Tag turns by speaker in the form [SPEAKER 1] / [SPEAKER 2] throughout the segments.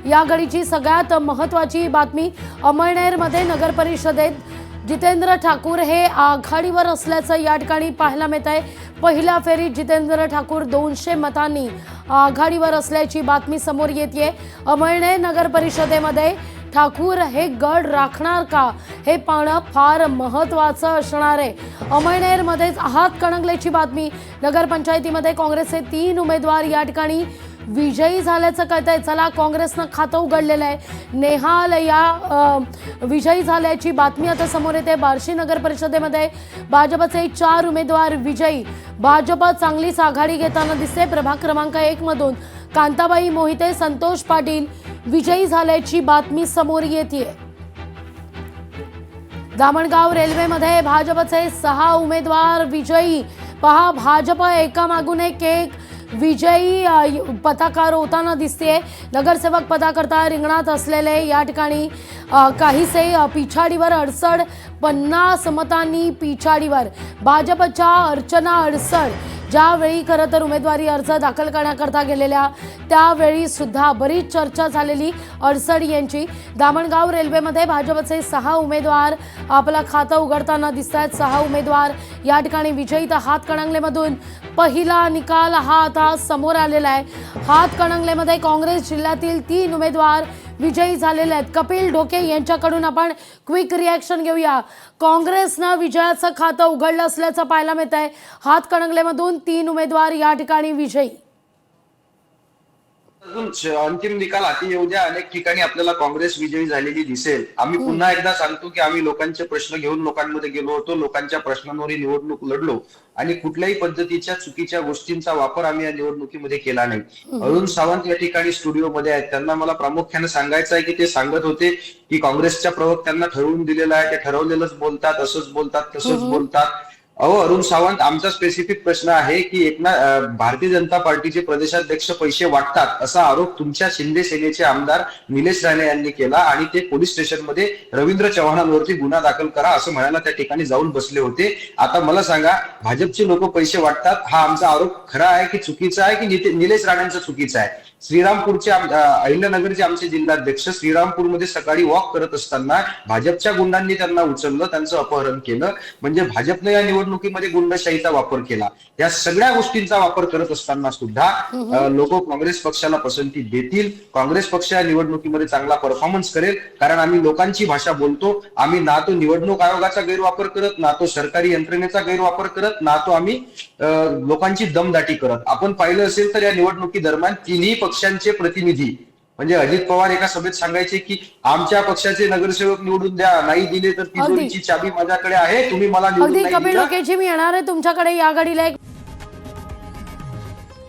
[SPEAKER 1] या घडीची सगळ्यात महत्त्वाची बातमी, अमळनेरमध्ये नगर परिषदेत जितेंद्र ठाकूर हे आघाडीवर असल्याचं या ठिकाणी पाहायला मिळत आहे। पहिल्या फेरीत जितेंद्र ठाकूर 200 मतांनी आघाडीवर असल्याची बातमी समोर येते। अमळनेर नगर परिषदेमध्ये ठाकूर हे गड राखणार का हे पाहणं फार महत्त्वाचं असणार आहे। अमळनेरमध्ये हातकणंगलेची बातमी, नगरपंचायतीमध्ये काँग्रेसचे 3 उमेदवार या ठिकाणी विजयी झाल्याचं कळतंय। चला, काँग्रेसनं खातं उघडलेलं आहे, नेहाल या विजयी झाल्याची बातमी आता समोर येते। बार्शी नगर परिषदेमध्ये भाजपचे 4 उमेदवार विजयी, भाजप चांगलीच आघाडी घेताना दिसते। प्रभाग क्रमांक 1 मधून कांताबाई मोहिते, संतोष पाटील विजयी झाल्याची बातमी समोर येते। दामणगाव रेल्वेमध्ये भाजपचे 6 उमेदवार विजयी, पहा भाजप एकामागून एक विजयी पदाकार होताना दिसते। नगरसेवक पदाकरता रिंगणात असलेले या ठिकाणी काहीसे पिछाडीवर 50 मतांनी पिछाडीवर भाजपच्या अर्चना अडसड ज्यावेळी खरं तर उमेदवारी अर्ज दाखल करण्याकरता गेलेल्या त्यावेळी सुद्धा बरीच चर्चा झालेली अडसड यांची। दामणगाव रेल्वेमध्ये भाजपचे 6 उमेदवार आपलं खातं उघडताना दिसतात। 6 उमेदवार या ठिकाणी विजयी। तर हातकणंगलेमधून पहिला निकाल हा आता समोर आलेला आहे। हातकणंगलेमध्ये काँग्रेस जिल्ह्यातील 3 उमेदवार विजयी झालेले आहेत। कपिल ढोके यांच्याकडून आपण क्विक रिॲक्शन घेऊया। काँग्रेसनं विजयाचं खातं उघडलं असल्याचं पाहायला मिळत आहे। हातकणंगलेमधून 3 उमेदवार या ठिकाणी विजयी।
[SPEAKER 2] अजून अंतिम निकाल हाती येऊ द्या, अनेक ठिकाणी आपल्याला काँग्रेस विजयी झालेली दिसेल। आम्ही पुन्हा एकदा सांगतो की आम्ही लोकांचे प्रश्न घेऊन लोकांमध्ये गेलो होतो, लोकांच्या प्रश्नांवर निवडणूक लढलो आणि कुठल्याही पद्धतीच्या चुकीच्या गोष्टींचा वापर आम्ही या निवडणुकीमध्ये केला नाही। अरुण सावंत या ठिकाणी स्टुडिओमध्ये आहेत, त्यांना मला प्रामुख्याने सांगायचं आहे की ते सांगत होते की काँग्रेसच्या प्रवक्त्यांना ठरवून दिलेलं आहे, ते ठरवलेलंच बोलतात, असंच बोलतात, तसंच बोलतात। अरुण सावंत, आमचा स्पेसिफिक प्रश्न आहे की भारतीय जनता पार्टीचे प्रदेशाध्यक्ष पैसे वाटतात असा आरोप तुमच्या शिंदे सेनेचे आमदार निलेश राणे यांनी केला आणि ते पोलीस स्टेशनमध्ये रवींद्र चव्हाणांवरती गुन्हा दाखल करा असं म्हणायला त्या ठिकाणी जाऊन बसले होते। आता मला सांगा, भाजपचे लोक पैसे वाटतात हा आमचा आरोप खरा आहे की चुकीचा आहे की निलेश राणेंचा चुकीचा आहे? श्रीरामपूरचे अहिल्यानगरचे आमचे जिल्हाध्यक्ष श्रीरामपूरमध्ये सकाळी वॉक करत असताना भाजपच्या गुंडांनी त्यांना उचललं, त्यांचं अपहरण केलं। म्हणजे भाजपने या निवडणुकीमध्ये गुंडशाहीचा वापर केला। या सगळ्या गोष्टींचा वापर करत असताना सुद्धा लोक काँग्रेस पक्षाला पसंती देतील। काँग्रेस पक्ष या निवडणुकीमध्ये चांगला परफॉर्मन्स करेल, कारण आम्ही लोकांची भाषा बोलतो। आम्ही ना तो निवडणूक आयोगाचा गैरवापर करत, ना तो सरकारी यंत्रणेचा गैरवापर करत, ना तो आम्ही लोकांची दमदाटी करत। आपण पाहिलं असेल तर या निवडणुकी दरम्यान 3ही पक्षांचे प्रतिनिधी, म्हणजे अजित पवार एका सभेत सांगायचे की आमच्या पक्षाचे नगरसेवक निवडून द्या, नाही दिले तर तिजोरीची चाबी माझ्याकडे आहे, तुम्ही मला निवडून नाही
[SPEAKER 1] कपिल ढोकेजी, मी येणार आहे तुमच्याकडे या घडीला।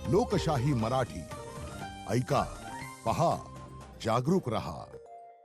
[SPEAKER 3] लोकशाही मराठी ऐका, पहा, जागरूक रहा।